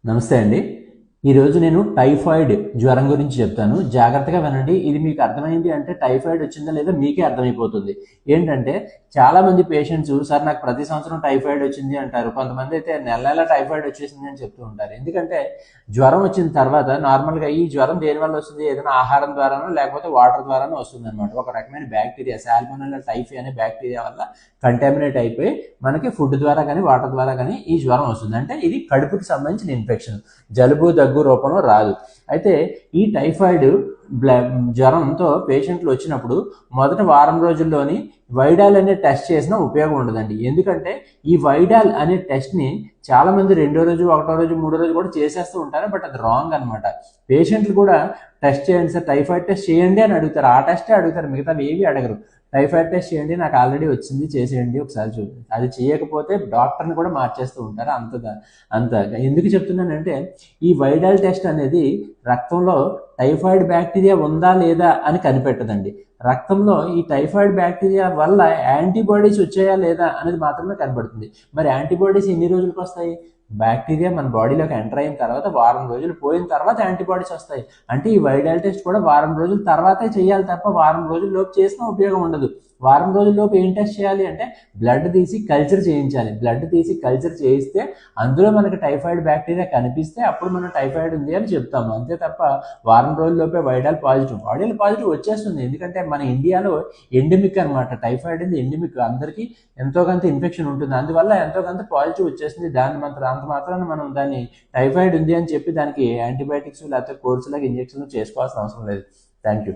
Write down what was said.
నమస్తే అండి. ఈరోజు నేను టైఫాయిడ్ జ్వరం గురించి చెప్తాను. జాగ్రత్తగా వినండి. ఇది మీకు అర్థమైంది అంటే టైఫాయిడ్ వచ్చిందా లేదా మీకే అర్థమైపోతుంది. ఏంటంటే చాలామంది పేషెంట్స్ సార్ నాకు ప్రతి సంవత్సరం టైఫాయిడ్ వచ్చింది అంటారు. కొంతమంది అయితే నెల నెల టైఫాయిడ్ వచ్చేసింది అని చెప్తూ ఉంటారు. ఎందుకంటే జ్వరం వచ్చిన తర్వాత నార్మల్గా ఈ జ్వరం దేనివల్ల వస్తుంది? ఏదైనా ఆహారం ద్వారానో లేకపోతే వాటర్ ద్వారానో వస్తుంది అనమాట. ఒక రకమైన బ్యాక్టీరియా సాల్మోనెల్లా టైఫీ అనే బ్యాక్టీరియా వల్ల కంటామినేట్ అయిపోయి మనకి ఫుడ్ ద్వారా కానీ వాటర్ ద్వారా కానీ ఈ జ్వరం వస్తుంది. అంటే ఇది కడుపుకి సంబంధించిన ఇన్ఫెక్షన్. జలుబు దగ్గు రూపంలో రాదు. అయితే ఈ టైఫాయిడ్ జ్వరంతో పేషెంట్లు వచ్చినప్పుడు మొదటి వారం రోజుల్లోని వైడాల్ అనే టెస్ట్ చేసినా ఉపయోగం ఉండదండి. ఎందుకంటే ఈ వైడాల్ అనే టెస్ట్ని చాలామంది రెండో రోజు, ఒకటో రోజు, మూడో రోజు కూడా చేసేస్తూ ఉంటారు. బట్ అది రాంగ్ అనమాట. పేషెంట్లు కూడా టెస్ట్ చేయండి సార్, టైఫాయిడ్ టెస్ట్ చేయండి అని అడుగుతారు. ఆ టెస్టే అడుగుతారు, మిగతావి ఏవి అడగరు. టైఫాయిడ్ టెస్ట్ చేయండి, నాకు ఆల్రెడీ వచ్చింది, చేసేయండి ఒకసారి చూడండి. అది చేయకపోతే డాక్టర్ని కూడా మార్చేస్తూ ఉంటారు. అంత ఎందుకు చెప్తున్నానంటే ఈ వైడాల్ టెస్ట్ అనేది రక్తంలో టైఫాయిడ్ బ్యాక్టీరియా ఉందా లేదా అని కనిపెట్టదండి. రక్తంలో ఈ టైఫాయిడ్ బ్యాక్టీరియా వల్ల యాంటీబాడీస్ వచ్చాయా లేదా అనేది మాత్రమే కనబడుతుంది. మరి యాంటీబాడీస్ ఎన్ని రోజులకు వస్తాయి? బ్యాక్టీరియా మన బాడీలోకి ఎంటర్ అయిన తర్వాత వారం రోజులు పోయిన తర్వాత యాంటీబాడీస్ వస్తాయి. అంటే ఈ వైడాల్ టెస్ట్ కూడా వారం రోజుల తర్వాతే చేయాలి తప్ప వారం రోజుల లోపు చేసినా ఉపయోగం ఉండదు. వారం రోజుల లోపు ఏం టెస్ట్ చేయాలి అంటే బ్లడ్ తీసి కల్చర్ చేయించాలి. బ్లడ్ తీసి కల్చర్ చేయిస్తే అందులో మనకి టైఫాయిడ్ బ్యాక్టీరియా కనిపిస్తే అప్పుడు మనం టైఫాయిడ్ ఉంది అని చెప్తాము. అంతే తప్ప వారం రోజుల్లోపే వైడాల్ పాజిటివ్ వచ్చేస్తుంది. ఎందుకంటే మన ఇండియాలో ఎండమిక్ అనమాట. టైఫాయిడ్ అనేది ఎండమిక్, అందరికీ ఎంతో కొంత ఇన్ఫెక్షన్ ఉంటుంది. అందువల్ల ఎంతో కొంత పాజిటివ్ వచ్చేస్తుంది. అంత మాత్రాన మనం దాన్ని టైఫాయిడ్ ఉంది అని చెప్పి దానికి యాంటీబయాటిక్స్ లేకపోతే కోర్సులాగా ఇంజక్షన్లు చేసుకోవాల్సిన అవసరం లేదు. Thank you.